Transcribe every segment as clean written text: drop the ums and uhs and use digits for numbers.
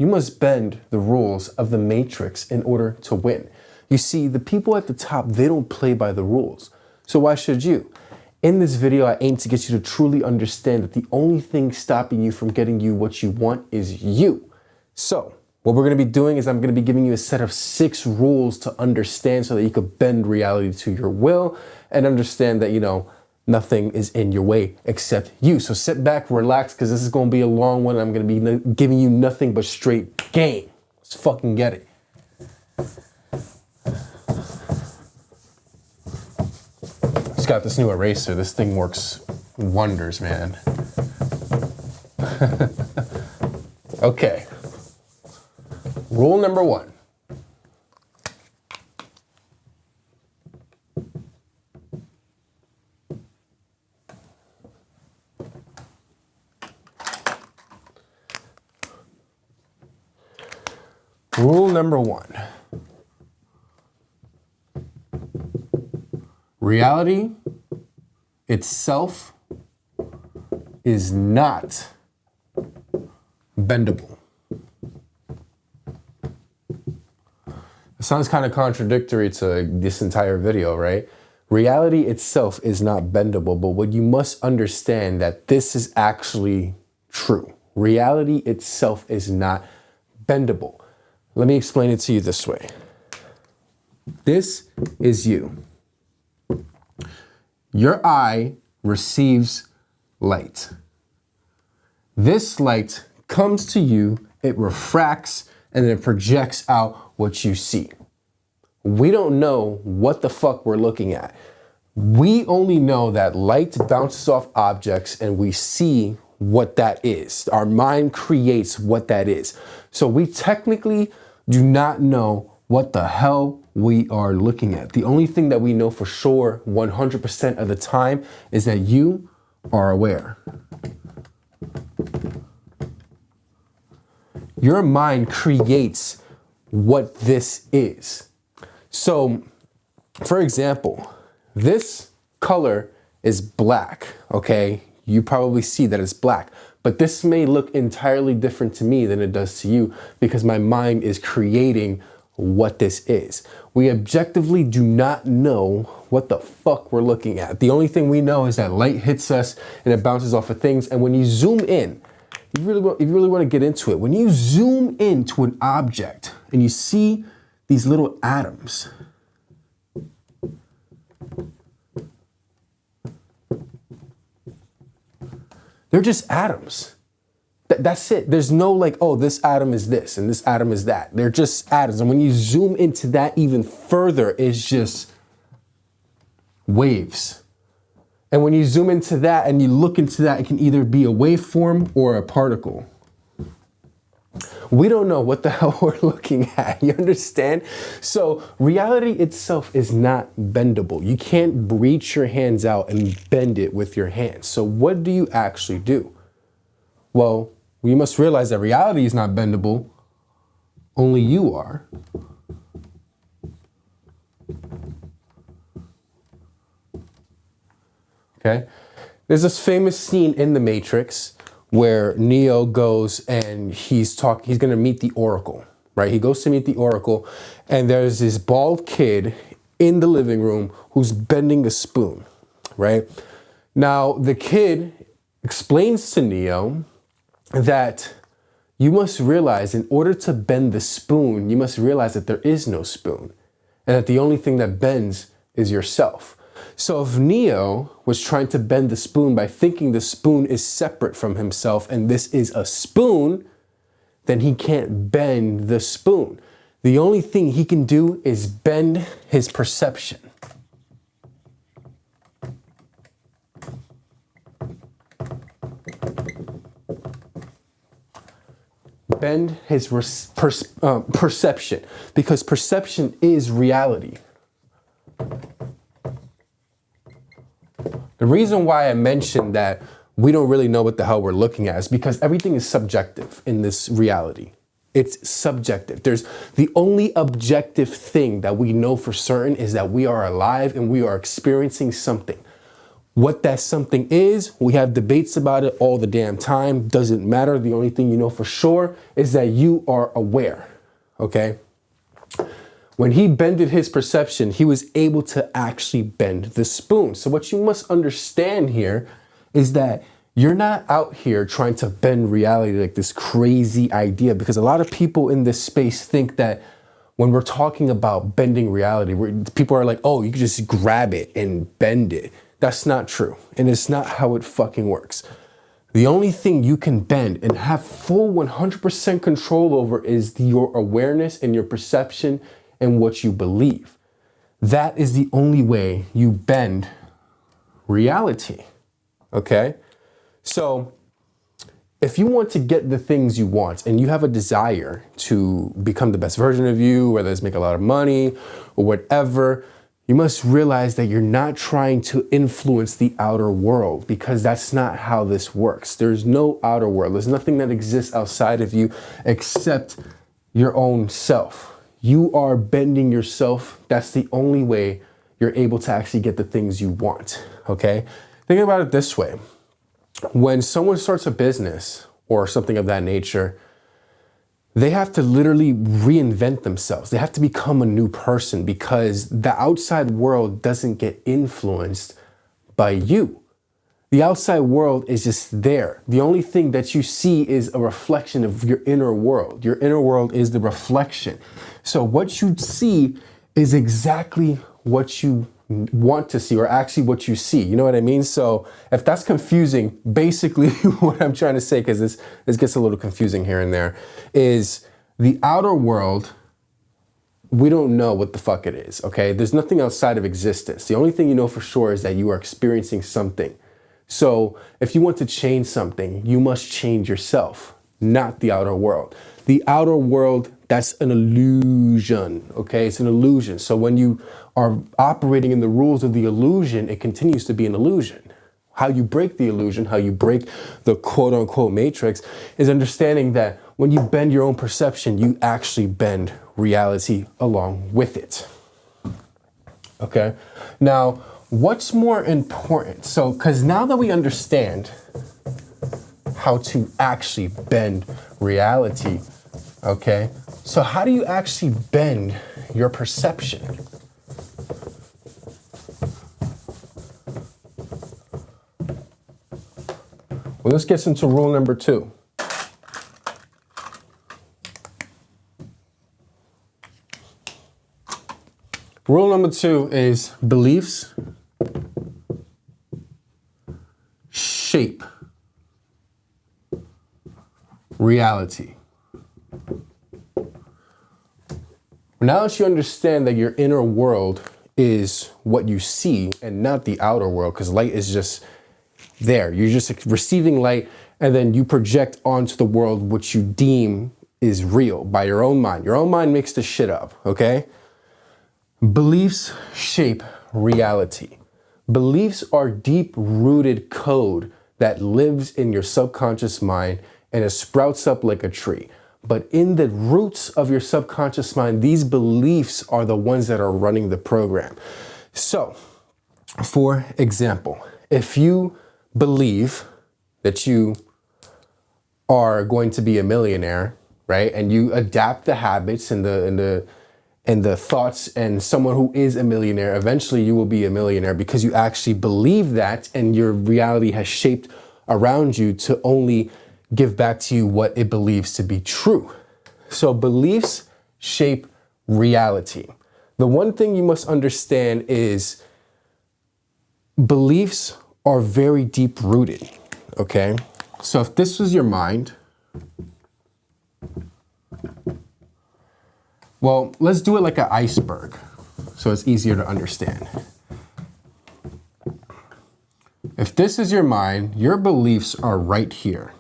you must bend the rules of the matrix in order to win. You see, the people at the top, they don't play by the rules. So why should you? In this video, I aim to get you to truly understand that the only thing stopping you from getting you what you want is you. So what we're going to be doing is I'm going to be giving you a set of 6 rules to understand so that you could bend reality to your will and understand that, nothing is in your way except you. So sit back, relax, because this is going to be a long one. I'm going to be giving you nothing but straight game. Let's fucking get it. Just got this new eraser. This thing works wonders, man. Okay. Rule number 1. Rule number 1. Reality itself is not bendable. It sounds kind of contradictory to this entire video, right? Reality itself is not bendable, but what you must understand that this is actually true. Reality itself is not bendable. Let me explain it to you this way. This is you. Your eye receives light. This light comes to you, it refracts, and then it projects out what you see. We don't know what the fuck we're looking at. We only know that light bounces off objects and we see what that is. Our mind creates what that is. So we technically do not know what the hell we are looking at. The only thing that we know for sure 100% of the time is that you are aware. Your mind creates what this is. So, for example, this color is black, okay? You probably see that it's black, but this may look entirely different to me than it does to you because my mind is creating what this is. We objectively do not know what the fuck we're looking at. The only thing we know is that light hits us and it bounces off of things. And when you zoom in, if you really want to get into it, when you zoom into an object and you see these little atoms, they're just atoms. That's it. There's no like, oh, this atom is this and this atom is that. They're just atoms. And when you zoom into that even further, it's just waves. And when you zoom into that and you look into that, it can either be a waveform or a particle. We don't know what the hell we're looking at. You understand? So reality itself is not bendable. You can't reach your hands out and bend it with your hands. So what do you actually do? Well, we must realize that reality is not bendable. Only you are. Okay? There's this famous scene in The Matrix where Neo goes and he's going to meet the Oracle, right? He goes to meet the Oracle and there's this bald kid in the living room who's bending a spoon, right? Now, the kid explains to Neo that you must realize in order to bend the spoon, you must realize that there is no spoon and that the only thing that bends is yourself. So if Neo was trying to bend the spoon by thinking the spoon is separate from himself and this is a spoon, then he can't bend the spoon. The only thing he can do is bend his perception. Bend his perception, because perception is reality. The reason why I mentioned that we don't really know what the hell we're looking at is because everything is subjective in this reality. It's subjective. There's the only objective thing that we know for certain is that we are alive and we are experiencing something. What that something is, we have debates about it all the damn time. Doesn't matter. The only thing you know for sure is that you are aware, okay? When he bended his perception, he was able to actually bend the spoon. So what you must understand here is that you're not out here trying to bend reality like this crazy idea, because a lot of people in this space think that when we're talking about bending reality, people are like, oh, you can just grab it and bend it. That's not true. And it's not how it fucking works. The only thing you can bend and have full 100% control over is your awareness and your perception and what you believe. That is the only way you bend reality. Okay? So if you want to get the things you want and you have a desire to become the best version of you, whether it's make a lot of money or whatever, you must realize that you're not trying to influence the outer world, because that's not how this works. There's no outer world. There's nothing that exists outside of you except your own self. You are bending yourself. That's the only way you're able to actually get the things you want, okay? Think about it this way. When someone starts a business or something of that nature, they have to literally reinvent themselves. They have to become a new person, because the outside world doesn't get influenced by you. The outside world is just there. The only thing that you see is a reflection of your inner world. Your inner world is the reflection. So what you see is exactly what you want to see, or actually what you see. You know what I mean? So if that's confusing, basically what I'm trying to say, because this gets a little confusing here and there, is the outer world, we don't know what the fuck it is, okay? There's nothing outside of existence. The only thing you know for sure is that you are experiencing something. So if you want to change something, you must change yourself, not the outer world. The outer world, that's an illusion, okay? It's an illusion. So when you are operating in the rules of the illusion, it continues to be an illusion. How you break the illusion, how you break the quote unquote matrix, is understanding that when you bend your own perception, you actually bend reality along with it. Okay? Now, what's more important? So, because now that we understand how to actually bend reality, okay? So how do you actually bend your perception? Well, this gets into rule number 2. Rule number 2 is beliefs shape reality. Now that you understand that your inner world is what you see and not the outer world, because light is just there. You're just receiving light, and then you project onto the world what you deem is real by your own mind. Your own mind makes this shit up, okay? Beliefs shape reality. Beliefs are deep-rooted code that lives in your subconscious mind and it sprouts up like a tree. But in the roots of your subconscious mind, these beliefs are the ones that are running the program. So, for example, if you believe that you are going to be a millionaire, right? And you adapt the habits and the thoughts, and someone who is a millionaire, eventually you will be a millionaire because you actually believe that, and your reality has shaped around you to only give back to you what it believes to be true. So beliefs shape reality. The one thing you must understand is beliefs are very deep rooted, okay? So if this was your mind, well, let's do it like an iceberg so it's easier to understand. If this is your mind, your beliefs are right here.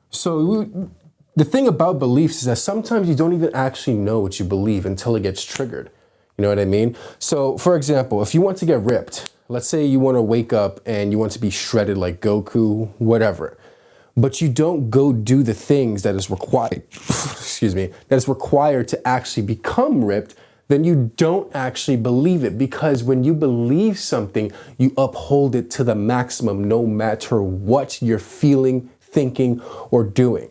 So the thing about beliefs is that sometimes you don't even actually know what you believe until it gets triggered. You know what I mean? So for example, if you want to get ripped, let's say you want to wake up and you want to be shredded like Goku, whatever, but you don't go do the things that is required, excuse me, that is required to actually become ripped, then you don't actually believe it, because when you believe something, you uphold it to the maximum, no matter what you're feeling, thinking, or doing.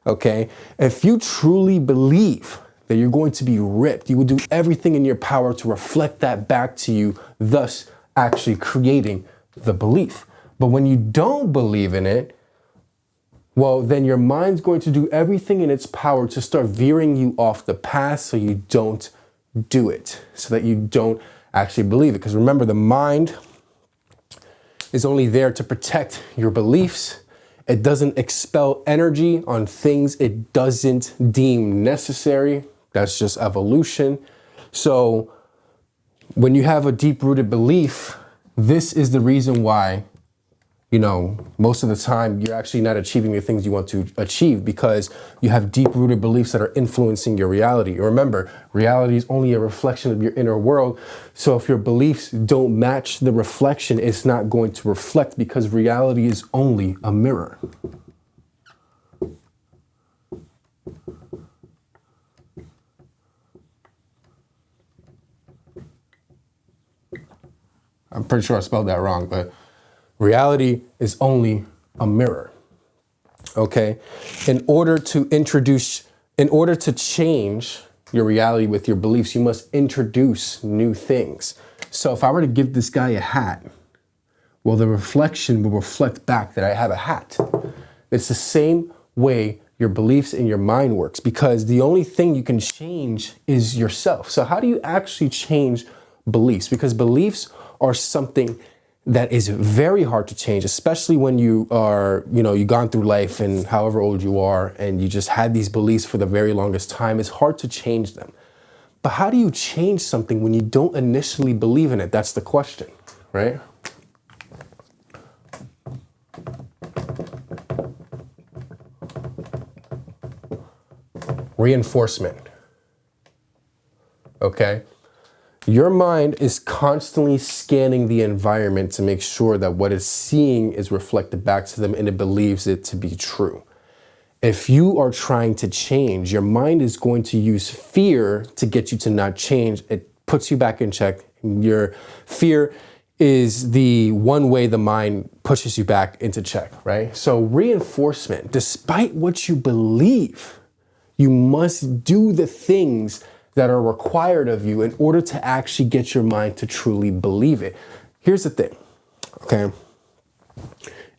Okay? If you truly believe that you're going to be ripped, you will do everything in your power to reflect that back to you, thus actually creating the belief. But when you don't believe in it, well, then your mind's going to do everything in its power to start veering you off the path so you don't do it, so that you don't actually believe it. Because remember, the mind is only there to protect your beliefs. It doesn't expel energy on things it doesn't deem necessary. That's just evolution. So when you have a deep-rooted belief, this is the reason why, most of the time you're actually not achieving the things you want to achieve, because you have deep-rooted beliefs that are influencing your reality. Remember, reality is only a reflection of your inner world. So if your beliefs don't match the reflection, it's not going to reflect, because reality is only a mirror. I'm pretty sure I spelled that wrong, but reality is only a mirror. Okay? In order to change your reality with your beliefs, you must introduce new things. So if I were to give this guy a hat, well, the reflection will reflect back that I have a hat. It's the same way your beliefs in your mind works, because the only thing you can change is yourself. So how do you actually change beliefs? Because beliefs are something that is very hard to change, especially when you are, you've gone through life and however old you are, and you just had these beliefs for the very longest time. It's hard to change them. But how do you change something when you don't initially believe in it? That's the question, right? Reinforcement. Okay? Your mind is constantly scanning the environment to make sure that what it's seeing is reflected back to them, and it believes it to be true. If you are trying to change, your mind is going to use fear to get you to not change. It puts you back in check. Your fear is the one way the mind pushes you back into check, right? So reinforcement, despite what you believe, you must do the things that are required of you in order to actually get your mind to truly believe it. Here's the thing, okay?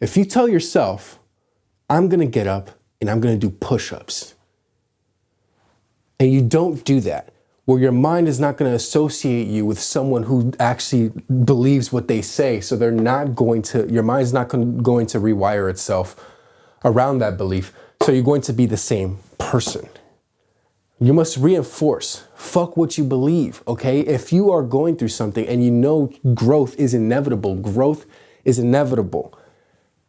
If you tell yourself, I'm gonna get up and I'm gonna do push-ups, and you don't do that, well, your mind is not gonna associate you with someone who actually believes what they say, so your mind's not going to rewire itself around that belief, so you're going to be the same person. You must reinforce. Fuck what you believe, okay? If you are going through something and you know growth is inevitable,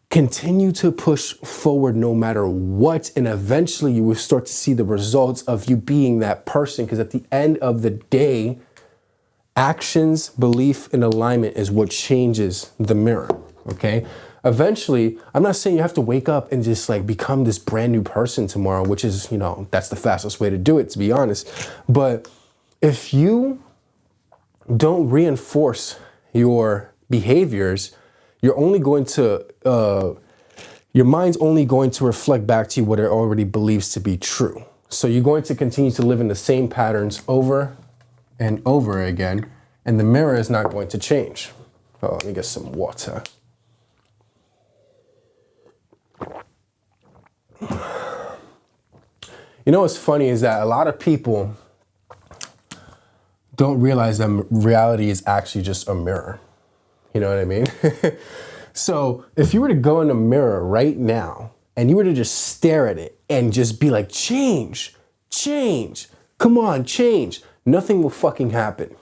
continue to push forward no matter what, and eventually you will start to see the results of you being that person, because at the end of the day, actions, belief, and alignment is what changes the mirror, okay? Eventually, I'm not saying you have to wake up and just become this brand new person tomorrow, which is, that's the fastest way to do it, to be honest. But if you don't reinforce your behaviors, your mind's only going to reflect back to you what it already believes to be true. So you're going to continue to live in the same patterns over and over again, and the mirror is not going to change. Oh, let me get some water. What's funny is that a lot of people don't realize that reality is actually just a mirror. You know what I mean? So if you were to go in a mirror right now and you were to just stare at it and just be like, change, come on, change, nothing will fucking happen.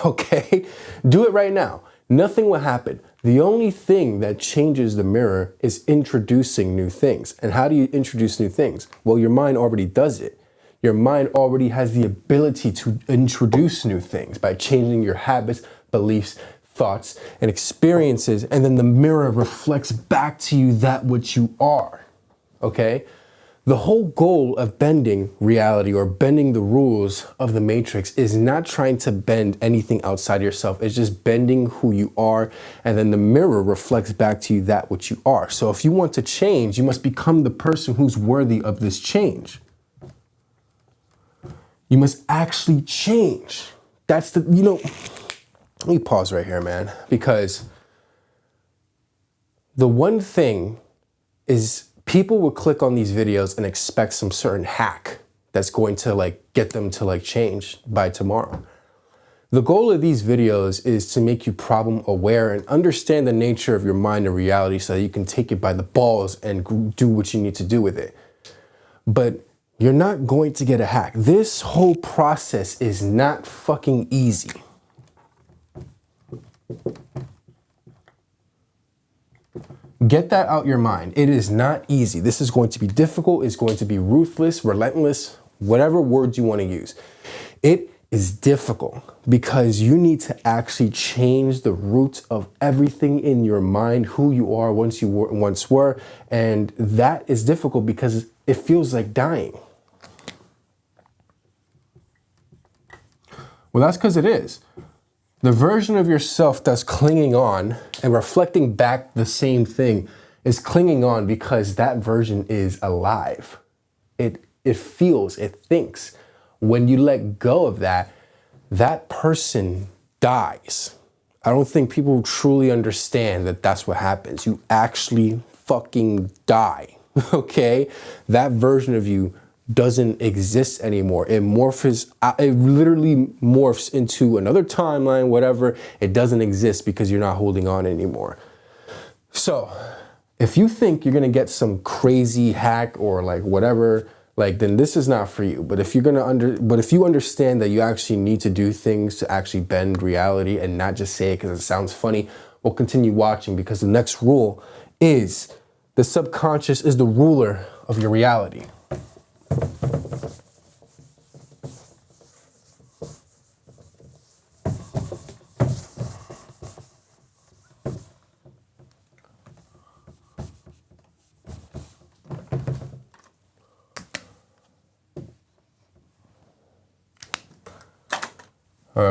Okay? Do it right now. Nothing will happen. The only thing that changes the mirror is introducing new things. And how do you introduce new things? Well, your mind already does it. Your mind already has the ability to introduce new things by changing your habits, beliefs, thoughts, and experiences. And then the mirror reflects back to you that which you are. Okay? The whole goal of bending reality or bending the rules of the matrix is not trying to bend anything outside yourself. It's just bending who you are, and then the mirror reflects back to you that which you are. So if you want to change, you must become the person who's worthy of this change. You must actually change. That's the, let me pause right here, man, because the one thing is, people will click on these videos and expect some certain hack that's going to like get them to like change by tomorrow. The goal of these videos is to make you problem aware and understand the nature of your mind and reality so that you can take it by the balls and do what you need to do with it. But you're not going to get a hack. This whole process is not fucking easy. Get that out your mind. It is not easy. This is going to be difficult. It's going to be ruthless, relentless, whatever words you want to use. It is difficult because you need to actually change the roots of everything in your mind, who you are once were. And that is difficult because it feels like dying. Well, that's because it is. The version of yourself that's clinging on and reflecting back the same thing is clinging on because that version is alive. It feels, it thinks. When you let go of that, that person dies. I don't think people truly understand that that's what happens. You actually fucking die, okay? That version of you doesn't exist anymore. It literally morphs into another timeline, whatever. It doesn't exist because you're not holding on anymore. So if you think you're gonna get some crazy hack or like whatever, like, then this is not for you. But if you're if you understand that you actually need to do things to actually bend reality and not just say it because it sounds funny, we'll continue watching, because the next rule is the subconscious is the ruler of your reality.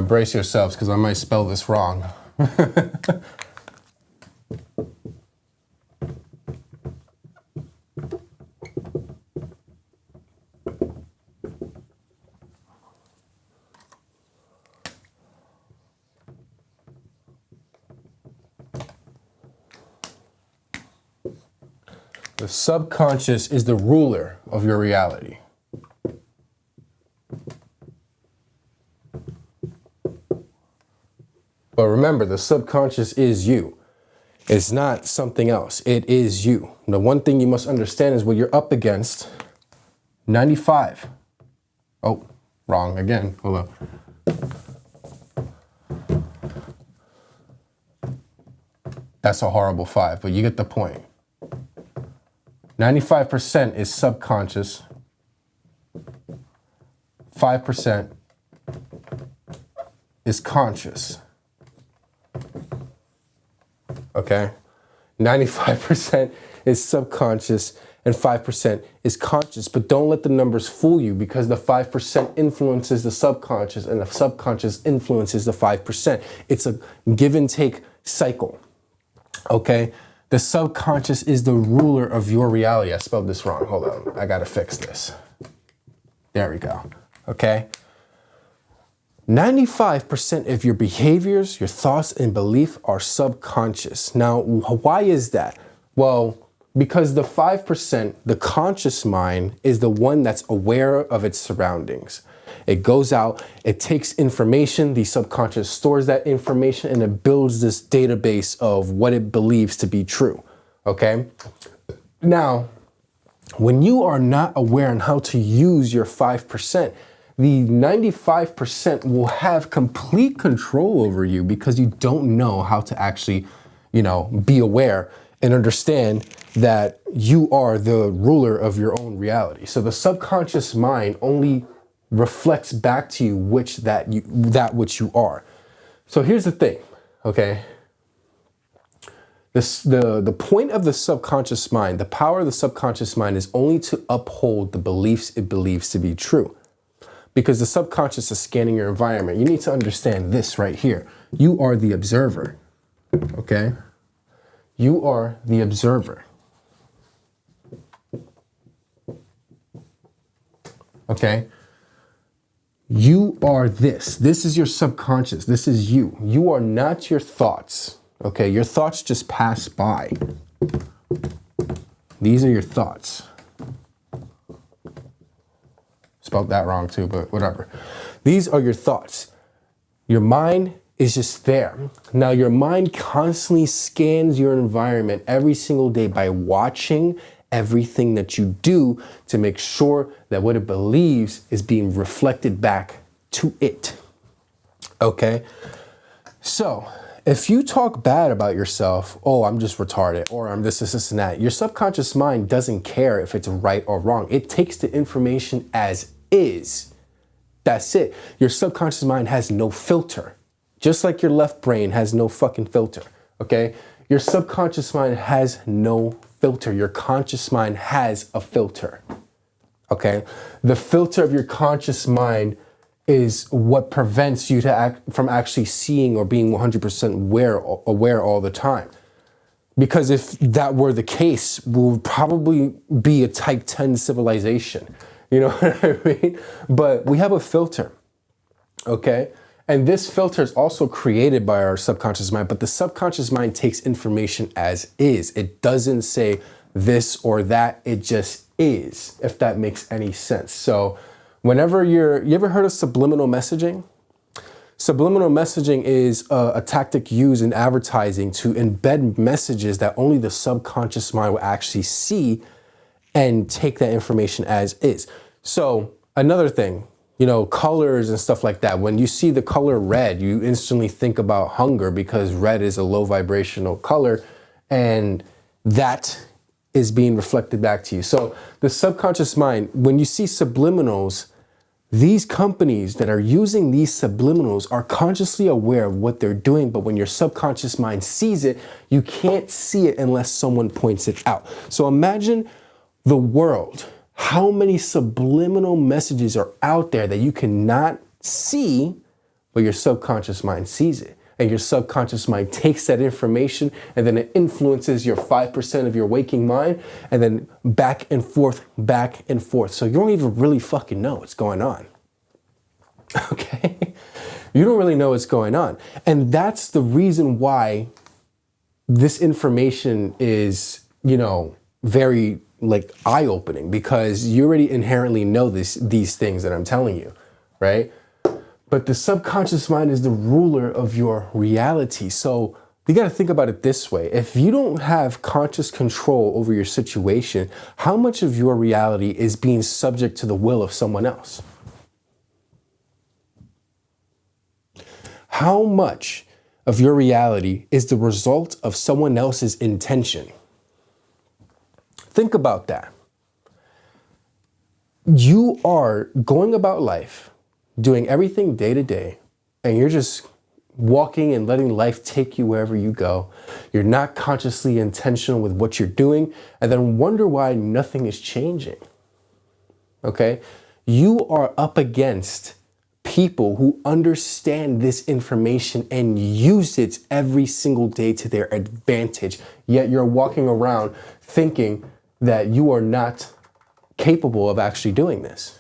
Brace yourselves, because I might spell this wrong. The subconscious is the ruler of your reality. But remember, the subconscious is you. It's not something else. It is you. The one thing you must understand is what you're up against. 95. Oh, wrong again. Hold on. That's a horrible 5, but you get the point. 95% is subconscious. 5% is conscious. Okay? 95% is subconscious and 5% is conscious. But don't let the numbers fool you, because the 5% influences the subconscious and the subconscious influences the 5%. It's a give and take cycle. Okay? The subconscious is the ruler of your reality. I spelled this wrong. Hold on. I gotta fix this. There we go. Okay? 95% of your behaviors, your thoughts, and belief are subconscious. Now, why is that? Well, because the 5%, the conscious mind, is the one that's aware of its surroundings. It goes out, it takes information, the subconscious stores that information, and it builds this database of what it believes to be true, okay? Now, when you are not aware on how to use your 5%, the 95% will have complete control over you, because you don't know how to actually, be aware and understand that you are the ruler of your own reality. So the subconscious mind only reflects back to you that which you are. So here's the thing, okay? The point of the subconscious mind, the power of the subconscious mind is only to uphold the beliefs it believes to be true. Because the subconscious is scanning your environment. You need to understand this right here. You are the observer, okay? You are the observer. Okay? You are this. This is your subconscious. This is you. You are not your thoughts. Okay? Your thoughts just pass by. These are your thoughts. Spelled that wrong too, but whatever. These are your thoughts. Your mind is just there. Now, your mind constantly scans your environment every single day by watching everything that you do to make sure that what it believes is being reflected back to it. Okay? So, if you talk bad about yourself, oh, I'm just retarded, or I'm this, and that, your subconscious mind doesn't care if it's right or wrong. It takes the information as is. That's it. Your subconscious mind has no filter. Just like your left brain has no fucking filter, okay? Your subconscious mind has no filter. Your conscious mind has a filter, okay? The filter of your conscious mind is what prevents you from actually seeing or being 100% aware all the time. Because if that were the case, we would probably be a type 10 civilization. You know what I mean? But we have a filter, okay? And this filter is also created by our subconscious mind, but the subconscious mind takes information as is. It doesn't say this or that, it just is, if that makes any sense. So whenever you ever heard of subliminal messaging? Subliminal messaging is a tactic used in advertising to embed messages that only the subconscious mind will actually see and take that information as is. So another thing, you know, colors and stuff like that. When you see the color red, you instantly think about hunger because red is a low vibrational color, and that is being reflected back to you. So the subconscious mind, when you see subliminals, these companies that are using these subliminals are consciously aware of what they're doing, but when your subconscious mind sees it, you can't see it unless someone points it out. So imagine the world. How many subliminal messages are out there that you cannot see, but your subconscious mind sees it? And your subconscious mind takes that information and then it influences your 5% of your waking mind, and then back and forth, back and forth. So you don't even really fucking know what's going on. Okay? You don't really know what's going on. And that's the reason why this information is, you know, very like eye-opening, because you already inherently know these things that I'm telling you, right? But the subconscious mind is the ruler of your reality. So you got to think about it this way. If you don't have conscious control over your situation, how much of your reality is being subject to the will of someone else? How much of your reality is the result of someone else's intention? Think about that. You are going about life, doing everything day to day, and you're just walking and letting life take you wherever you go. You're not consciously intentional with what you're doing, and then wonder why nothing is changing. Okay? You are up against people who understand this information and use it every single day to their advantage, yet you're walking around thinking that you are not capable of actually doing this,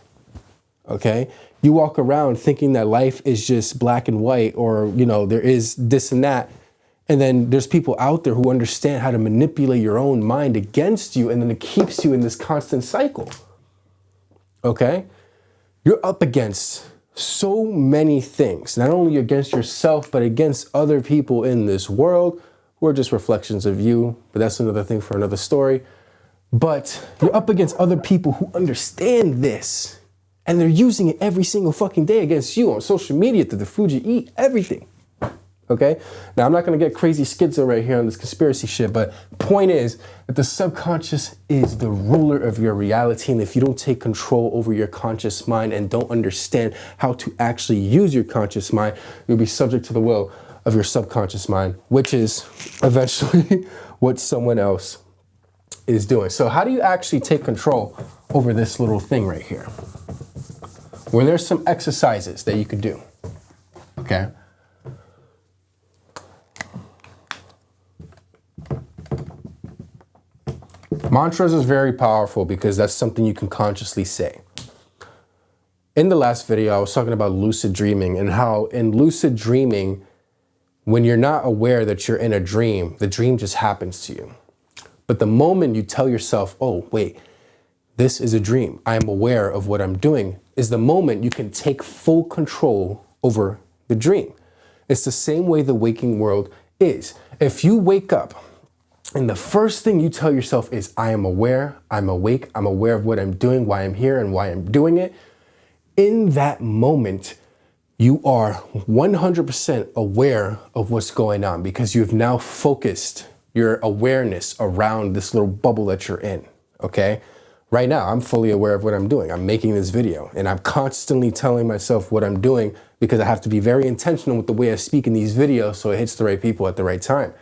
okay? You walk around thinking that life is just black and white, or, you know, there is this and that, and then there's people out there who understand how to manipulate your own mind against you, and then it keeps you in this constant cycle, okay? You're up against so many things, not only against yourself, but against other people in this world who are just reflections of you, but that's another thing for another story. But you're up against other people who understand this, and they're using it every single fucking day against you on social media, to the food you eat, everything. Okay? Now, I'm not going to get crazy schizo right here on this conspiracy shit, but point is that the subconscious is the ruler of your reality, and if you don't take control over your conscious mind and don't understand how to actually use your conscious mind, you'll be subject to the will of your subconscious mind, which is eventually what someone else is doing. So how do you actually take control over this little thing right here? Well, there's some exercises that you could do, okay? Mantras is very powerful because that's something you can consciously say. In the last video, I was talking about lucid dreaming and how in lucid dreaming, when you're not aware that you're in a dream, the dream just happens to you. But the moment you tell yourself, oh, wait, this is a dream, I am aware of what I'm doing, is the moment you can take full control over the dream. It's the same way the waking world is. If you wake up and the first thing you tell yourself is, I am aware, I'm awake, I'm aware of what I'm doing, why I'm here and why I'm doing it, in that moment, you are 100% aware of what's going on because you've now focused your awareness around this little bubble that you're in, okay? Right now, I'm fully aware of what I'm doing. I'm making this video and I'm constantly telling myself what I'm doing because I have to be very intentional with the way I speak in these videos so it hits the right people at the right time.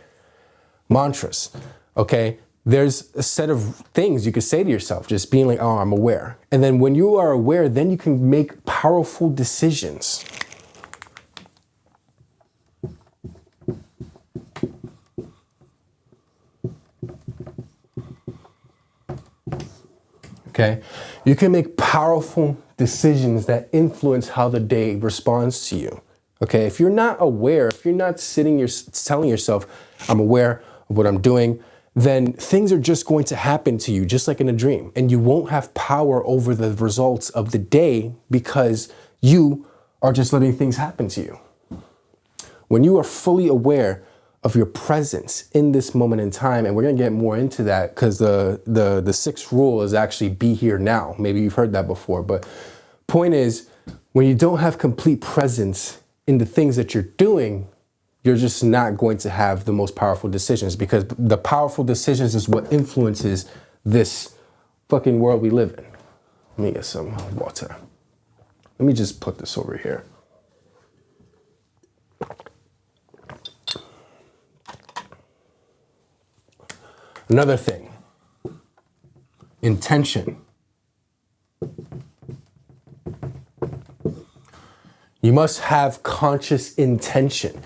Mantras, okay? There's a set of things you could say to yourself, just being like, oh, I'm aware. And then when you are aware, then you can make powerful decisions. Okay? You can make powerful decisions that influence how the day responds to you. Okay? If you're not aware, if you're not telling yourself, I'm aware of what I'm doing, then things are just going to happen to you, just like in a dream. And you won't have power over the results of the day because you are just letting things happen to you. When you are fully aware of your presence in this moment in time, and we're gonna get more into that because the sixth rule is actually be here now. Maybe you've heard that before, but point is, when you don't have complete presence in the things that you're doing, you're just not going to have the most powerful decisions because the powerful decisions is what influences this fucking world we live in. Let me get some water. Let me just put this over here. Another thing, intention. You must have conscious intention.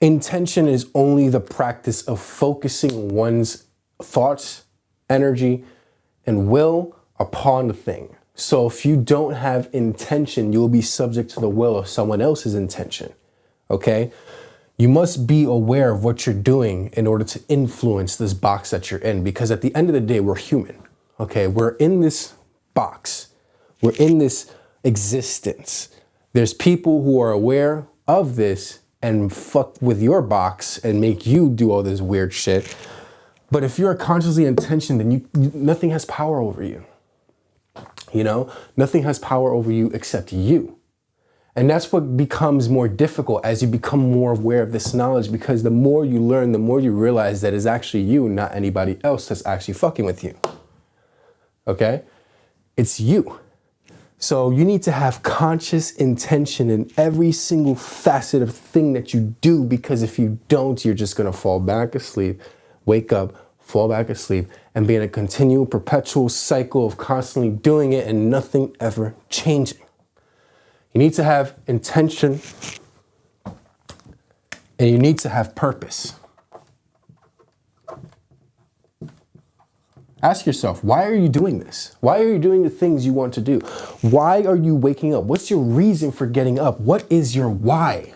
Intention is only the practice of focusing one's thoughts, energy, and will upon the thing. So if you don't have intention, you will be subject to the will of someone else's intention, okay? You must be aware of what you're doing in order to influence this box that you're in, because at the end of the day, we're human, okay? We're in this box. We're in this existence. There's people who are aware of this and fuck with your box and make you do all this weird shit. But if you're consciously intentioned, then nothing has power over you. You know, nothing has power over you except you. And that's what becomes more difficult as you become more aware of this knowledge, because the more you learn, the more you realize that it's actually you, not anybody else that's actually fucking with you. Okay? It's you. So you need to have conscious intention in every single facet of thing that you do, because if you don't, you're just going to fall back asleep, wake up, fall back asleep, and be in a continual, perpetual cycle of constantly doing it and nothing ever changing. You need to have intention and you need to have purpose. Ask yourself, why are you doing this? Why are you doing the things you want to do? Why are you waking up? What's your reason for getting up? What is your why?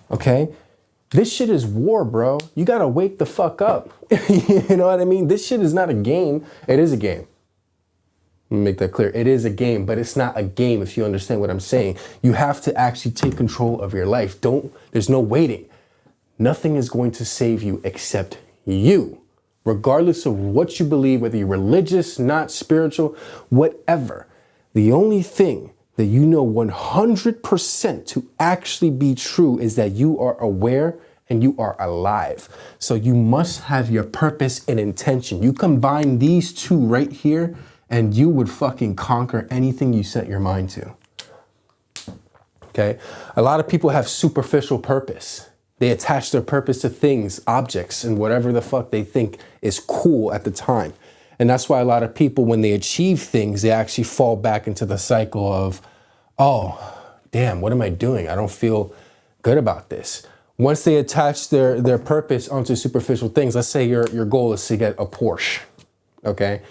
Okay? This shit is war, bro. You gotta wake the fuck up. You know what I mean? This shit is not a game. It is a game. Let me make that clear. It is a game, but it's not a game if you understand what I'm saying. You have to actually take control of your life. There's no waiting. Nothing is going to save you except you. Regardless of what you believe, whether you're religious, not spiritual, whatever. The only thing that you know 100% to actually be true is that you are aware and you are alive. So you must have your purpose and intention. You combine these two right here and you would fucking conquer anything you set your mind to. Okay. A lot of people have superficial purpose. They attach their purpose to things, objects, and whatever the fuck they think is cool at the time. And that's why a lot of people, when they achieve things, they actually fall back into the cycle of, oh, damn, what am I doing? I don't feel good about this. Once they attach their purpose onto superficial things, let's say your goal is to get a Porsche, okay?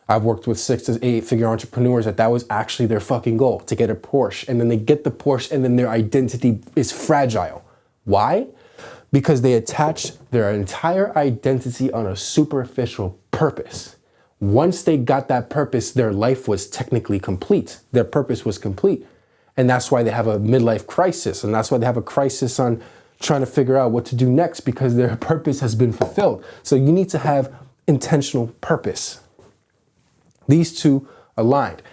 I've worked with 6 to 8 figure entrepreneurs that was actually their fucking goal, to get a Porsche. And then they get the Porsche and then their identity is fragile. Why? Because they attach their entire identity on a superficial purpose. Once they got that purpose, their life was technically complete. Their purpose was complete. And that's why they have a midlife crisis. And that's why they have a crisis on trying to figure out what to do next, because their purpose has been fulfilled. So you need to have intentional purpose. These two aligned.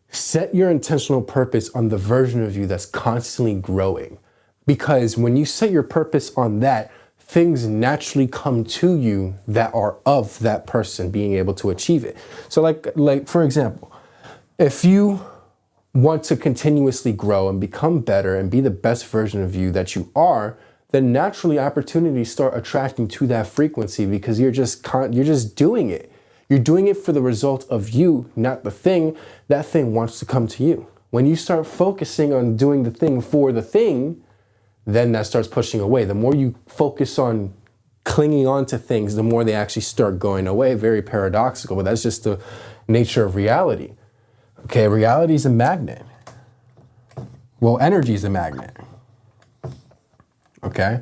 Set your intentional purpose on the version of you that's constantly growing. Because when you set your purpose on that, things naturally come to you that are of that person being able to achieve it. So like for example, if you want to continuously grow and become better and be the best version of you that you are, then naturally opportunities start attracting to that frequency, because you're just doing it. You're doing it for the result of you, not the thing. That thing wants to come to you. When you start focusing on doing the thing for the thing, then that starts pushing away. The more you focus on clinging on to things, the more they actually start going away. Very paradoxical, but that's just the nature of reality. Okay, reality is a magnet. Well, energy is a magnet. Okay?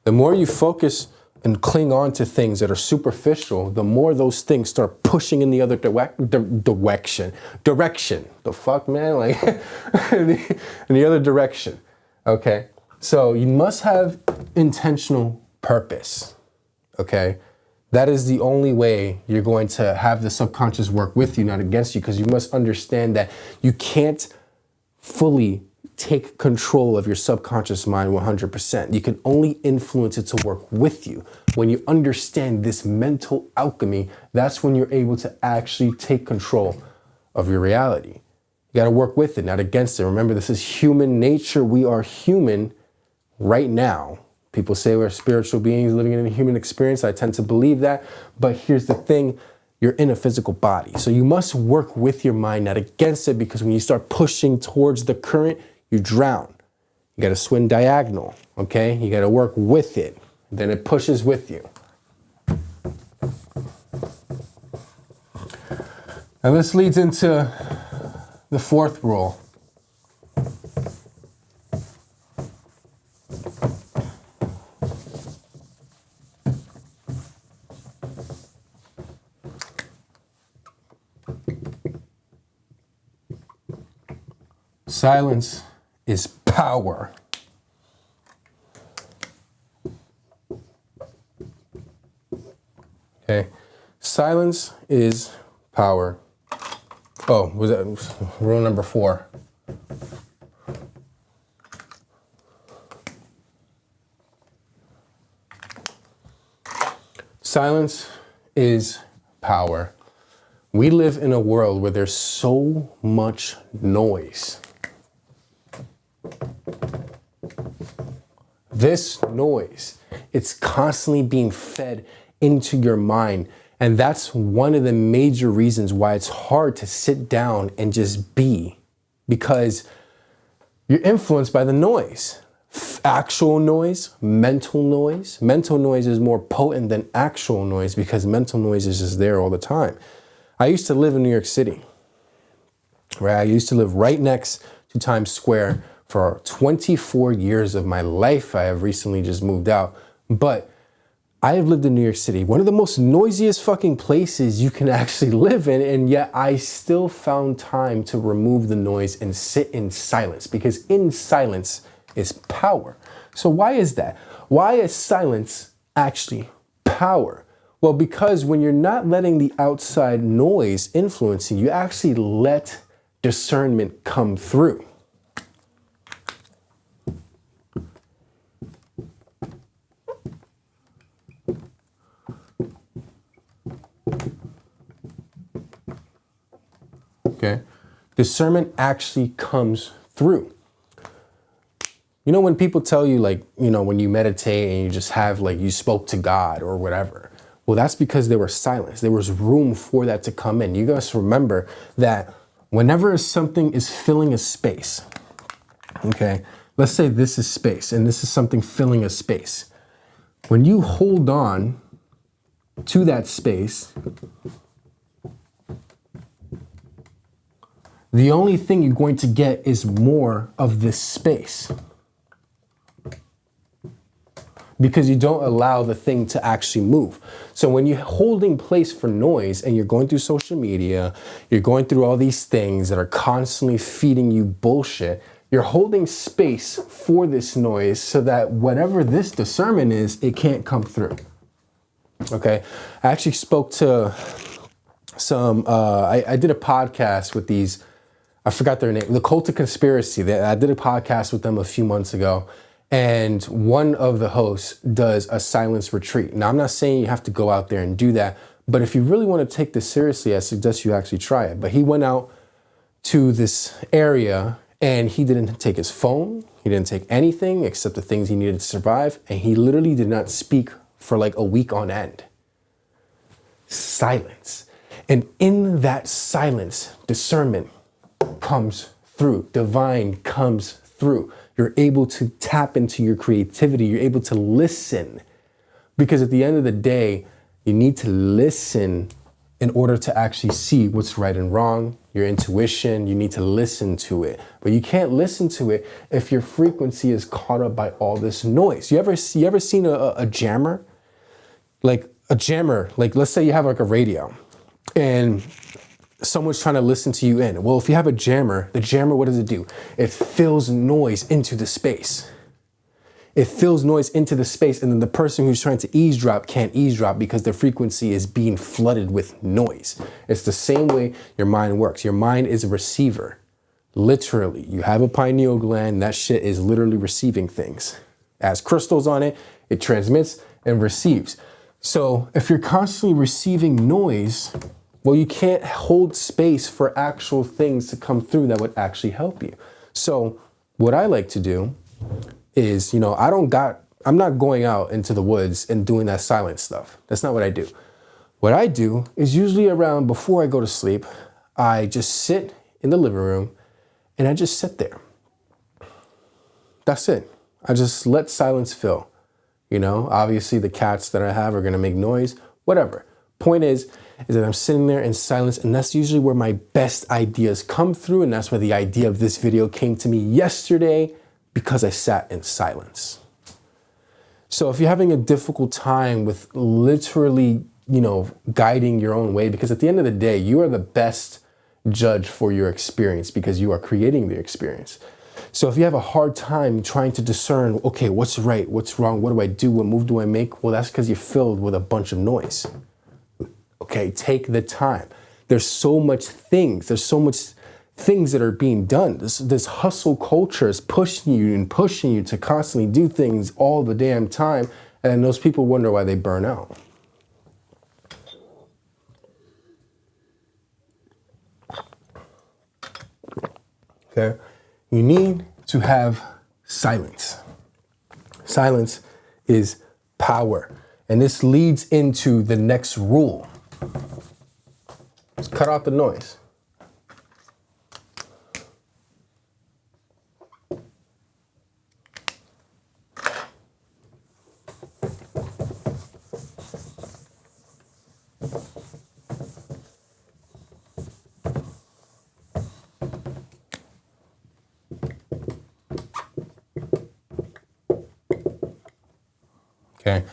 The more you focus and cling on to things that are superficial, the more those things start pushing in the other direction. The fuck, man? Like, in the other direction. Okay? So you must have intentional purpose. Okay? That is the only way you're going to have the subconscious work with you, not against you, because you must understand that you can't fully take control of your subconscious mind 100%. You can only influence it to work with you. When you understand this mental alchemy, that's when you're able to actually take control of your reality. You got to work with it, not against it. Remember, this is human nature. We are human right now. People say we're spiritual beings living in a human experience. I tend to believe that. But here's the thing. You're in a physical body. So you must work with your mind, not against it, because when you start pushing towards the current, you drown. You got to swim diagonal, okay? You got to work with it. Then it pushes with you. And this leads into the fourth rule. Silence is power. Okay. Silence is power. Oh, was that rule number 4? Silence is power. We live in a world where there's so much noise. This noise, it's constantly being fed into your mind. And that's one of the major reasons why it's hard to sit down and just be, because you're influenced by the noise. Actual noise, mental noise. Mental noise is more potent than actual noise because mental noise is just there all the time. I used to live in New York City, right? I used to live right next to Times Square for 24 years of my life. I have recently just moved out, but I have lived in New York City, one of the most noisiest fucking places you can actually live in, and yet I still found time to remove the noise and sit in silence, because in silence is power. So why is that? Why is silence actually power? Well, because when you're not letting the outside noise influence you, you actually let discernment come through. Okay, discernment actually comes through. You know, when people tell you, like, you know, when you meditate and you just have, like, you spoke to God or whatever, well, that's because there was silence. There was room for that to come in. You guys remember that whenever something is filling a space, okay, let's say this is space and this is something filling a space. When you hold on to that space, the only thing you're going to get is more of this space, because you don't allow the thing to actually move. So when you're holding place for noise and you're going through social media, you're going through all these things that are constantly feeding you bullshit, you're holding space for this noise so that whatever this discernment is, it can't come through. Okay, I actually spoke to some, I did a podcast with these, I forgot their name, the Cult of Conspiracy. I did a podcast with them a few months ago, and one of the hosts does a silence retreat. Now, I'm not saying you have to go out there and do that, but if you really want to take this seriously, I suggest you actually try it. But he went out to this area and he didn't take his phone. He didn't take anything except the things he needed to survive. And he literally did not speak for like a week on end. Silence. And in that silence, discernment comes through. Divine comes through. You're able to tap into your creativity. You're able to listen. Because at the end of the day, you need to listen in order to actually see what's right and wrong. Your intuition, you need to listen to it. But you can't listen to it if your frequency is caught up by all this noise. You ever seen a jammer? Like a jammer, like let's say you have like a radio and someone's trying to listen to you in. Well, if you have a jammer, the jammer, what does it do? It fills noise into the space. It fills noise into the space, and then the person who's trying to eavesdrop can't eavesdrop because their frequency is being flooded with noise. It's the same way your mind works. Your mind is a receiver. Literally, you have a pineal gland, that shit is literally receiving things. It has crystals on it, it transmits and receives. So if you're constantly receiving noise, well, you can't hold space for actual things to come through that would actually help you. So what I like to do is, you know, I'm not going out into the woods and doing that silent stuff. That's not what I do. What I do is usually around before I go to sleep, I just sit in the living room and I just sit there. That's it. I just let silence fill. You know, obviously the cats that I have are going to make noise, whatever. Point is that I'm sitting there in silence, and that's usually where my best ideas come through. And that's where the idea of this video came to me yesterday, because I sat in silence. So if you're having a difficult time with literally, you know, guiding your own way, because at the end of the day, you are the best judge for your experience because you are creating the experience. So if you have a hard time trying to discern, okay, what's right, what's wrong, what do I do, what move do I make? Well, that's because you're filled with a bunch of noise. Okay, take the time. There's so much things that are being done. This hustle culture is pushing you to constantly do things all the damn time. And those people wonder why they burn out. Okay, you need to have silence. Silence is power. And this leads into the next rule. Let's cut out the noise. Okay,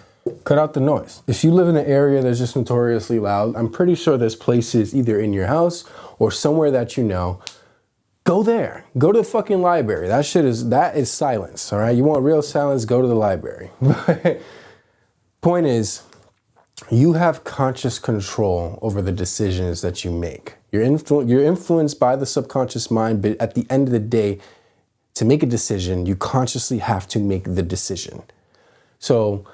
cut out the noise. If you live in an area that's just notoriously loud, I'm pretty sure there's places either in your house or somewhere that you know. Go there. Go to the fucking library. That is silence, all right? You want real silence, go to the library. Point is, you have conscious control over the decisions that you make. You're influenced by the subconscious mind, but at the end of the day, to make a decision, you consciously have to make the decision. So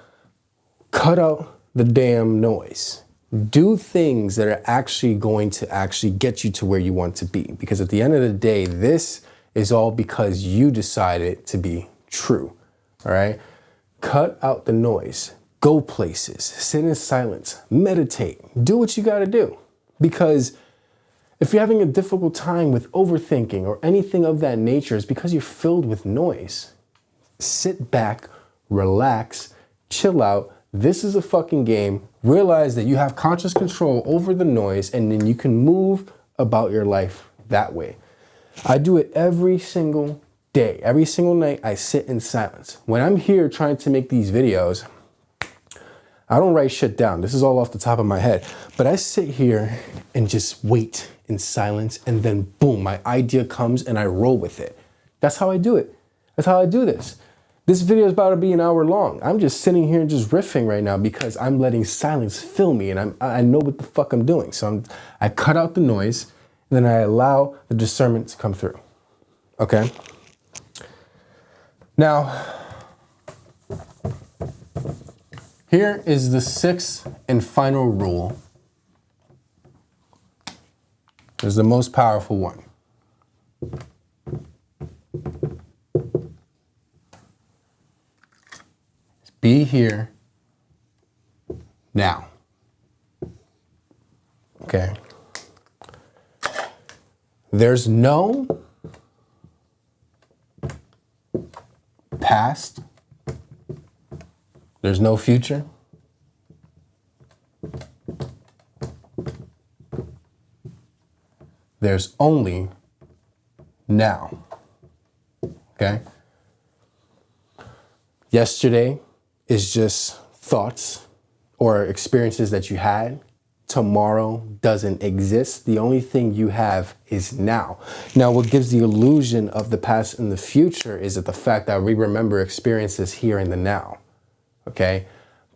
cut out the damn noise. Do things that are actually going to actually get you to where you want to be. Because at the end of the day, this is all because you decided to be true. All right. Cut out the noise. Go places. Sit in silence. Meditate. Do what you got to do. Because if you're having a difficult time with overthinking or anything of that nature, it's because you're filled with noise. Sit back, relax, chill out. This is a fucking game. Realize that you have conscious control over the noise, and then you can move about your life that way. I do it every single day. Every single night I sit in silence. When I'm here trying to make these videos, I don't write shit down. This is all off the top of my head. But I sit here and just wait in silence, and then boom, my idea comes and I roll with it. That's how I do it. That's how I do this. This video is about to be an hour long. I'm just sitting here and just riffing right now because I'm letting silence fill me, and I know what the fuck I'm doing. So I cut out the noise, and then I allow the discernment to come through. Okay? Now, here is the sixth and final rule. It's the most powerful one. Be here now. Okay. There's no past. There's no future. There's only now. Okay? Yesterday is just thoughts or experiences that you had. Tomorrow doesn't exist. The only thing you have is now. Now, what gives the illusion of the past and the future is that the fact that we remember experiences here in the now. Okay?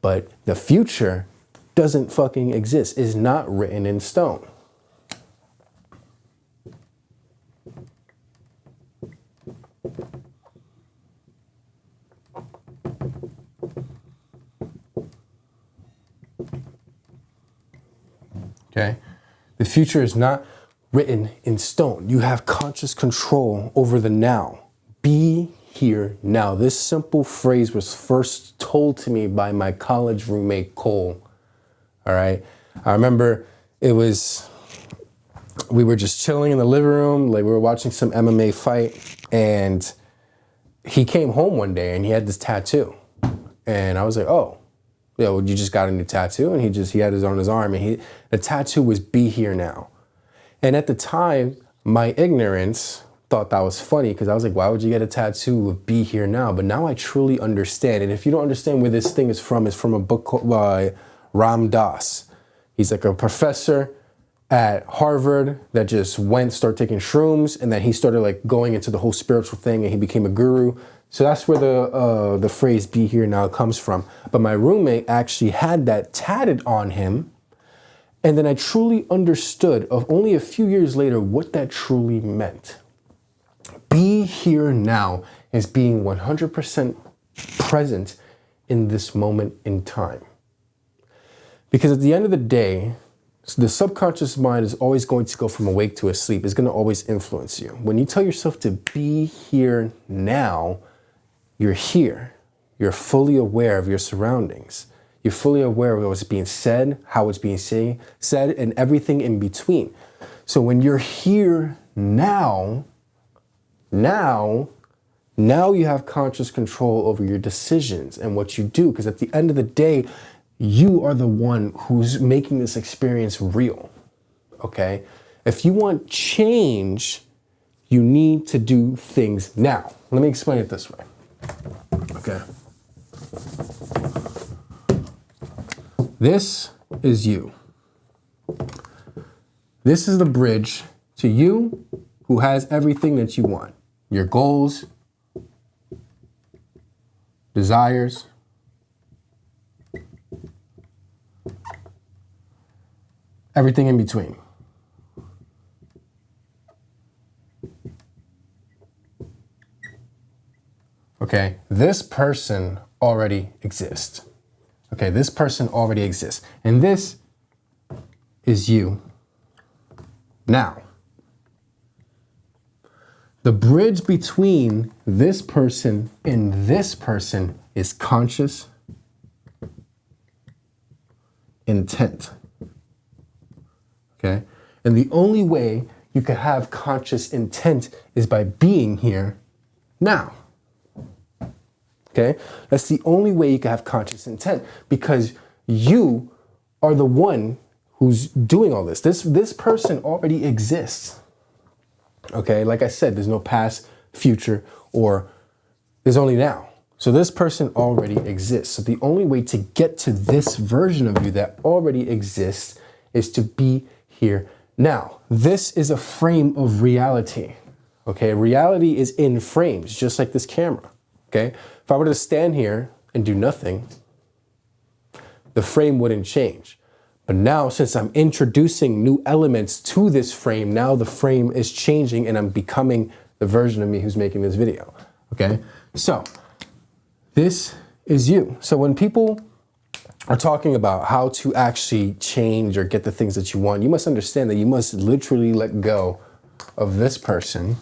But the future doesn't fucking exist. It's not written in stone. Okay? The future is not written in stone. You have conscious control over the now. Be here now. This simple phrase was first told to me by my college roommate, Cole. All right? I remember we were just chilling in the living room, like we were watching some MMA fight, and he came home one day and he had this tattoo. And I was like, oh, yeah, well, you just got a new tattoo? And he had it on his arm, and the tattoo was "Be Here Now." And at the time, my ignorance thought that was funny because I was like, why would you get a tattoo of "Be Here Now"? But now I truly understand. And if you don't understand where this thing is from, it's from a book called by Ram Dass. He's like a professor at Harvard that just started taking shrooms, and then he started like going into the whole spiritual thing, and he became a guru. So that's where the phrase "Be Here Now" comes from. But my roommate actually had that tatted on him. And then I truly understood only a few years later what that truly meant. Be here now is being 100% present in this moment in time. Because at the end of the day, the subconscious mind is always going to go from awake to asleep. It's going to always influence you. When you tell yourself to be here now, you're here. You're fully aware of your surroundings. You're fully aware of what's being said, how it's being said, and everything in between. So when you're here now you have conscious control over your decisions and what you do. Because at the end of the day, you are the one who's making this experience real. Okay? If you want change, you need to do things now. Let me explain it this way. Okay. This is you. This is the bridge to you who has everything that you want. Your goals, desires, everything in between. Okay, this person already exists. Okay, this person already exists. And this is you now. The bridge between this person and this person is conscious intent. Okay? And the only way you can have conscious intent is by being here now. Okay? That's the only way you can have conscious intent, because you are the one who's doing all this. This person already exists. Okay? Like I said, there's no past, future, or there's only now. So this person already exists. So the only way to get to this version of you that already exists is to be here now. This is a frame of reality. Okay? Reality is in frames, just like this camera. Okay? If I were to stand here and do nothing, the frame wouldn't change. But now, since I'm introducing new elements to this frame, now the frame is changing and I'm becoming the version of me who's making this video. Okay? So, this is you. So when people are talking about how to actually change or get the things that you want, you must understand that you must literally let go of this person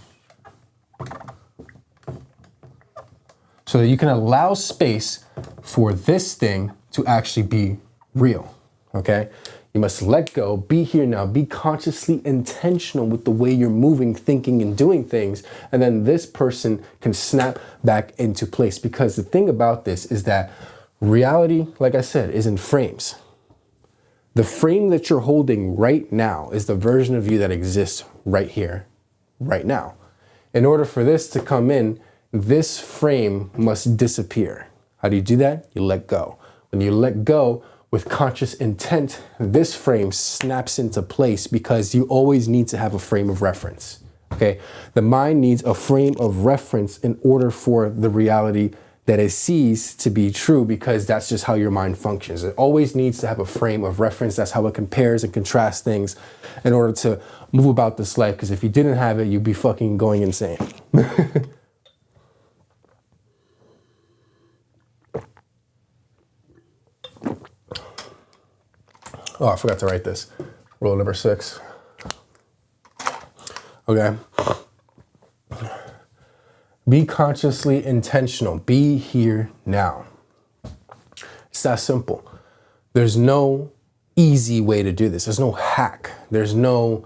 so that you can allow space for this thing to actually be real, okay? You must let go, be here now, be consciously intentional with the way you're moving, thinking, and doing things, and then this person can snap back into place. Because the thing about this is that reality, like I said, is in frames. The frame that you're holding right now is the version of you that exists right here, right now. In order for this to come in, this frame must disappear. How do you do that? You let go. When you let go with conscious intent, this frame snaps into place, because you always need to have a frame of reference. Okay? The mind needs a frame of reference in order for the reality that it sees to be true, because that's just how your mind functions. It always needs to have a frame of reference. That's how it compares and contrasts things in order to move about this life. Because if you didn't have it, you'd be fucking going insane. Oh, I forgot to write this. Rule number 6. Okay. Be consciously intentional. Be here now. It's that simple. There's no easy way to do this. There's no hack. There's no,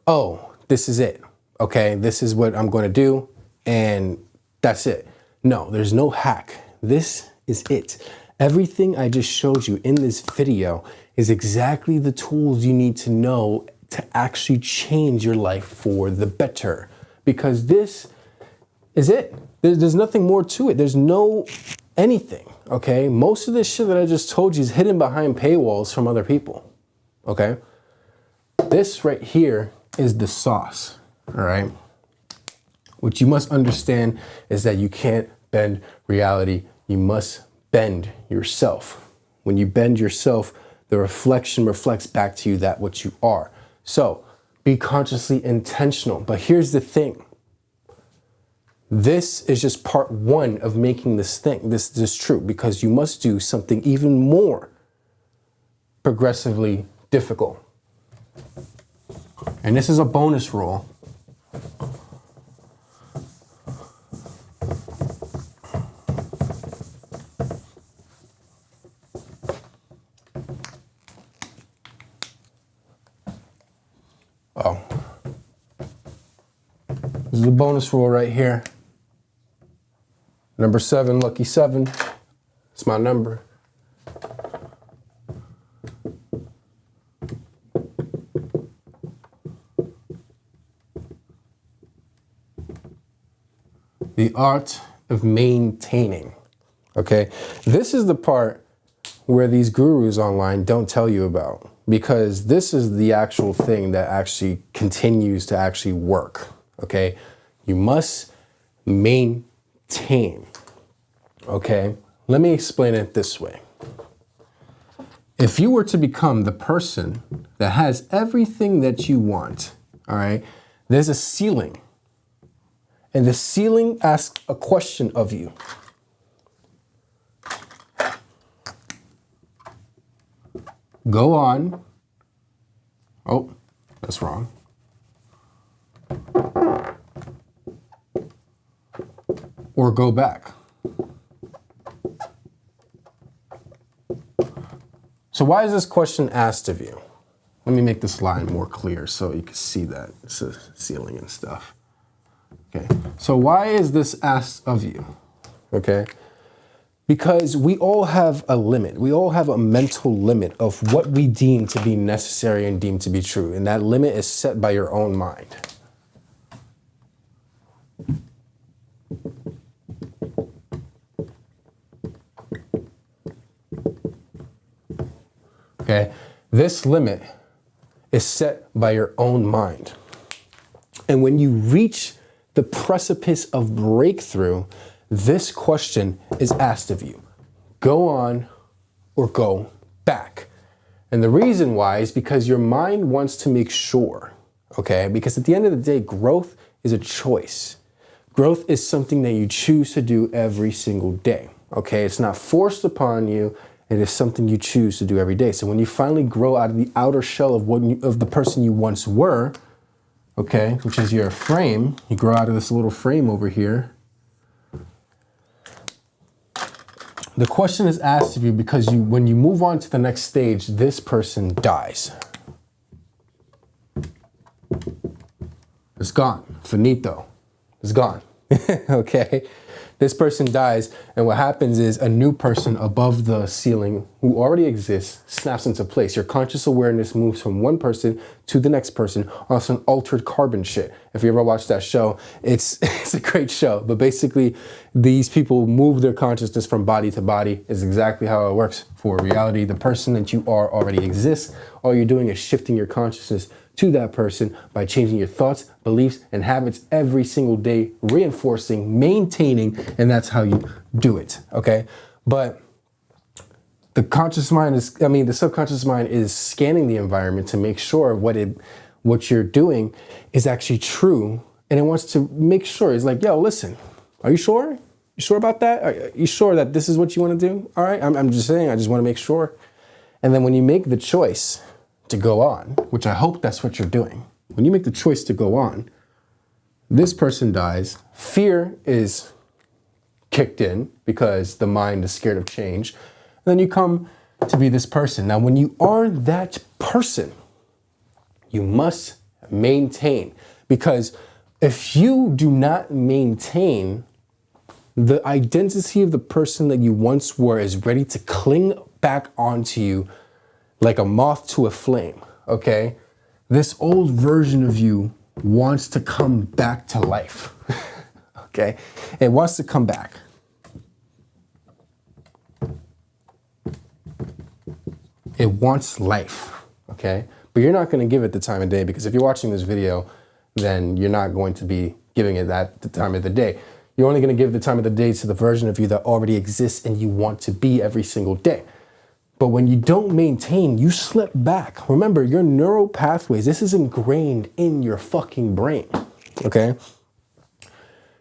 oh, this is it. Okay, this is what I'm going to do, and that's it. No, there's no hack. This is it. Everything I just showed you in this video is exactly the tools you need to know to actually change your life for the better. Because this is it. There's nothing more to it. There's no anything, okay? Most of this shit that I just told you is hidden behind paywalls from other people, okay? This right here is the sauce, all right? What you must understand is that you can't bend reality. You must bend yourself. When you bend yourself, the reflection reflects back to you that what you are. So be consciously intentional. But here's the thing. This is just part one of making this thing, this true, because you must do something even more progressively difficult. And this is a bonus rule. Oh, this is a bonus rule right here. Number 7, lucky 7. It's my number. The art of maintaining. Okay, this is the part where these gurus online don't tell you about, because this is the actual thing that actually continues to actually work. Okay, you must maintain. Okay, let me explain it this way. If you were to become the person that has everything that you want, all right, there's a ceiling. And the ceiling asks a question of you. Go on. Oh, that's wrong. or go back. So why is this question asked of you? Let me make this line more clear so you can see that it's a ceiling and stuff. Okay, so why is this asked of you? Okay, because we all have a limit. We all have a mental limit of what we deem to be necessary and deem to be true. And that limit is set by your own mind. Okay, this limit is set by your own mind. And when you reach the precipice of breakthrough, this question is asked of you. Go on or go back. And the reason why is because your mind wants to make sure, okay? Because at the end of the day, growth is a choice. Growth is something that you choose to do every single day, okay? It's not forced upon you. It is something you choose to do every day. So when you finally grow out of the outer shell of the person you once were, okay, which is your frame, you grow out of this little frame over here. The question is asked of you because when you move on to the next stage, this person dies. It's gone. Finito. It's gone. Okay? This person dies, and what happens is a new person above the ceiling who already exists snaps into place. Your conscious awareness moves from one person to the next person on some altered carbon shit. If you ever watched that show, it's a great show. But basically, these people move their consciousness from body to body is exactly how it works for reality. The person that you are already exists. All you're doing is shifting your consciousness to that person by changing your thoughts, beliefs, and habits every single day, reinforcing, maintaining, and that's how you do it, okay? But the subconscious mind is scanning the environment to make sure what you're doing is actually true, and it wants to make sure. It's like, yo, listen, are you sure? You sure about that? Are you sure that this is what you want to do? All right, I'm just saying, I just want to make sure. And then when you make the choice to go on, which I hope that's what you're doing. When you make the choice to go on, this person dies, fear is kicked in because the mind is scared of change. And then you come to be this person. Now, when you are that person, you must maintain, because if you do not maintain, the identity of the person that you once were is ready to cling back onto you like a moth to a flame, okay? This old version of you wants to come back to life, okay? It wants to come back. It wants life, okay? But you're not gonna give it the time of day, because if you're watching this video, then you're not going to be giving it the time of the day. You're only gonna give the time of the day to the version of you that already exists and you want to be every single day. But when you don't maintain, you slip back. Remember, your neural pathways, this is ingrained in your fucking brain, okay?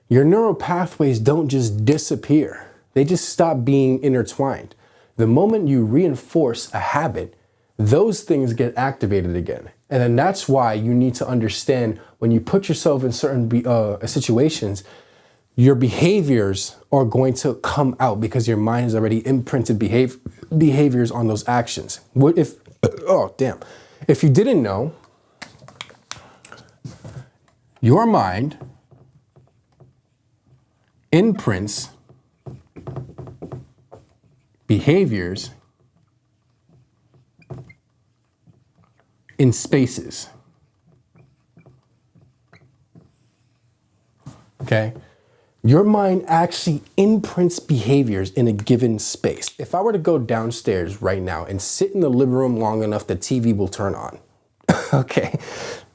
Your neural pathways don't just disappear. They just stop being intertwined. The moment you reinforce a habit, those things get activated again. And then that's why you need to understand, when you put yourself in certain situations, your behaviors are going to come out because your mind has already imprinted behaviors on those actions. What if, oh damn, if you didn't know, your mind imprints behaviors in spaces, okay? Your mind actually imprints behaviors in a given space. If I were to go downstairs right now and sit in the living room long enough, the TV will turn on. Okay,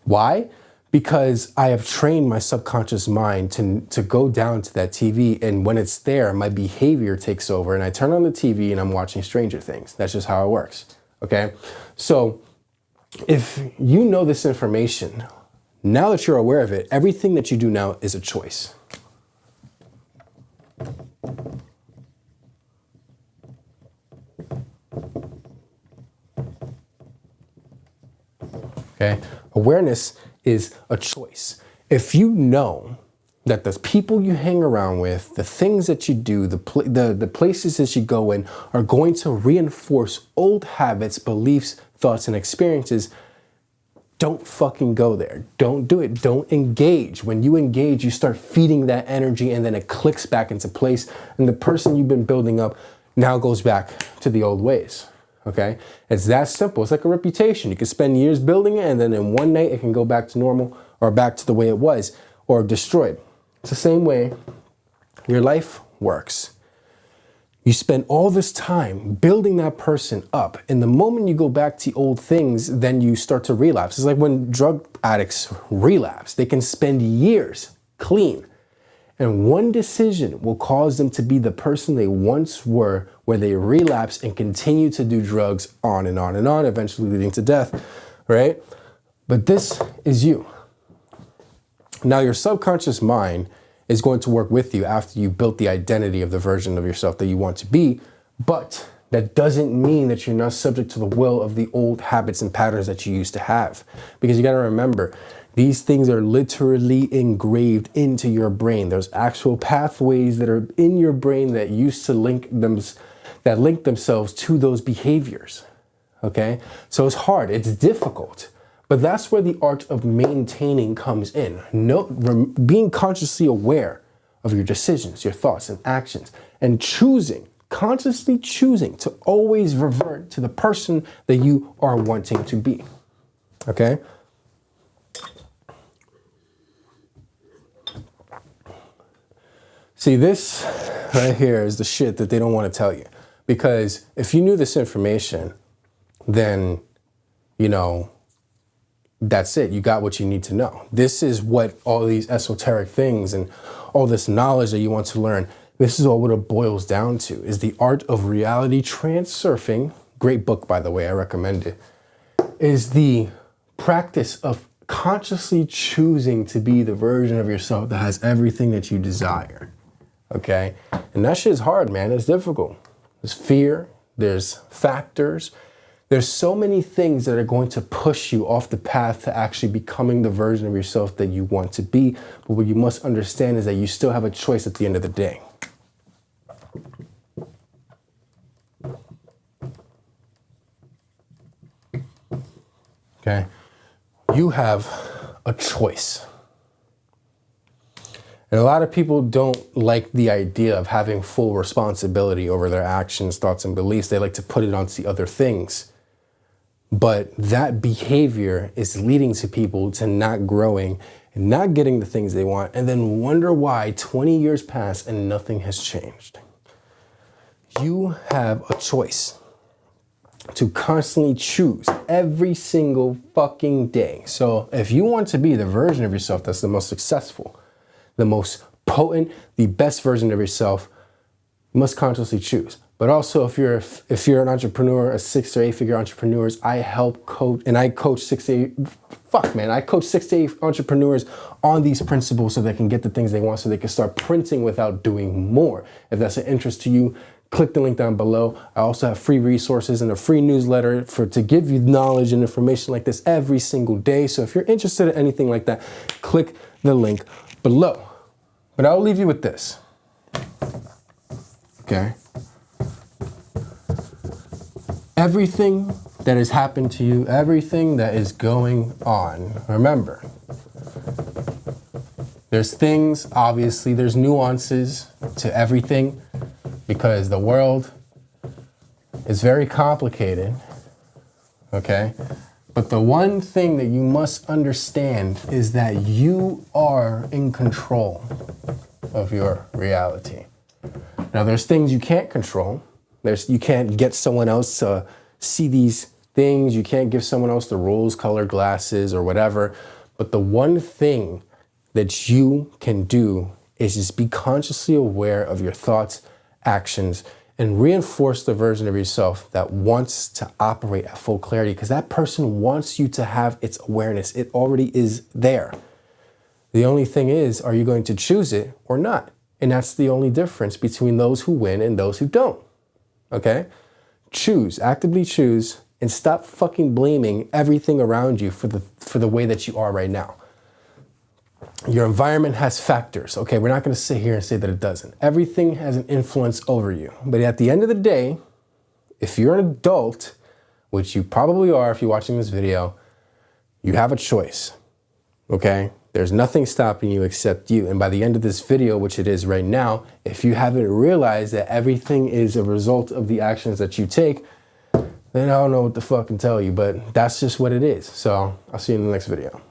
why? Because I have trained my subconscious mind to go down to that TV, and when it's there, my behavior takes over and I turn on the TV and I'm watching Stranger Things. That's just how it works, okay? So if you know this information, now that you're aware of it, everything that you do now is a choice. Okay, awareness is a choice. If you know that the people you hang around with, the things that you do, the places that you go in are going to reinforce old habits, beliefs, thoughts, and experiences. Don't fucking go there. Don't do it. Don't engage. When you engage, you start feeding that energy and then it clicks back into place. And the person you've been building up now goes back to the old ways. Okay? It's that simple. It's like a reputation. You can spend years building it and then in one night it can go back to normal or back to the way it was or destroyed. It's the same way your life works. You spend all this time building that person up. And the moment you go back to old things, then you start to relapse. It's like when drug addicts relapse. They can spend years clean. And one decision will cause them to be the person they once were, where they relapse and continue to do drugs on and on and on, eventually leading to death, right? But this is you. Now, your subconscious mind is going to work with you after you built the identity of the version of yourself that you want to be, but that doesn't mean that you're not subject to the will of the old habits and patterns that you used to have. Because you got to remember, these things are literally engraved into your brain. There's actual pathways that are in your brain that used to link themselves to those behaviors. Okay? So it's hard, it's difficult. But that's where the art of maintaining comes in. Being consciously aware of your decisions, your thoughts and actions, and consciously choosing to always revert to the person that you are wanting to be. Okay? See, this right here is the shit that they don't want to tell you. Because if you knew this information, then, that's it. You got what you need to know. This is what all these esoteric things and all this knowledge that you want to learn, this is all what it boils down to, is the art of reality transurfing. Great book, by the way, I recommend it. Is the practice of consciously choosing to be the version of yourself that has everything that you desire. Okay? And that shit is hard, man. It's difficult. There's fear. There's factors. There's so many things that are going to push you off the path to actually becoming the version of yourself that you want to be. But what you must understand is that you still have a choice at the end of the day. Okay? You have a choice. And a lot of people don't like the idea of having full responsibility over their actions, thoughts, and beliefs. They like to put it onto the other things. But that behavior is leading to people to not growing and not getting the things they want, and then wonder why 20 years pass and nothing has changed. You have a choice to constantly choose every single fucking day. So if you want to be the version of yourself that's the most successful, the most potent, the best version of yourself, you must consciously choose. But also, if you're an entrepreneur, a 6 or 8 figure entrepreneurs, I help coach, and I coach 6 to 8, I coach 6 to 8 entrepreneurs on these principles so they can get the things they want, so they can start printing without doing more. If that's an interest to you, click the link down below. I also have free resources and a free newsletter to give you knowledge and information like this every single day. So if you're interested in anything like that, click the link below. But I'll leave you with this. Okay? Everything that has happened to you, everything that is going on, remember, there's things, obviously, there's nuances to everything because the world is very complicated, okay? But the one thing that you must understand is that you are in control of your reality. Now, there's things you can't control. You can't get someone else to see these things. You can't give someone else the rose-colored glasses or whatever. But the one thing that you can do is just be consciously aware of your thoughts, actions, and reinforce the version of yourself that wants to operate at full clarity, because that person wants you to have its awareness. It already is there. The only thing is, are you going to choose it or not? And that's the only difference between those who win and those who don't. Okay? Choose, actively choose, and stop fucking blaming everything around you for the way that you are right now. Your environment has factors. Okay, we're not going to sit here and say that it doesn't. Everything has an influence over you. But at the end of the day, if you're an adult, which you probably are if you're watching this video, you have a choice. Okay? There's nothing stopping you except you. And by the end of this video, which it is right now, if you haven't realized that everything is a result of the actions that you take, then I don't know what to fucking tell you, but that's just what it is. So I'll see you in the next video.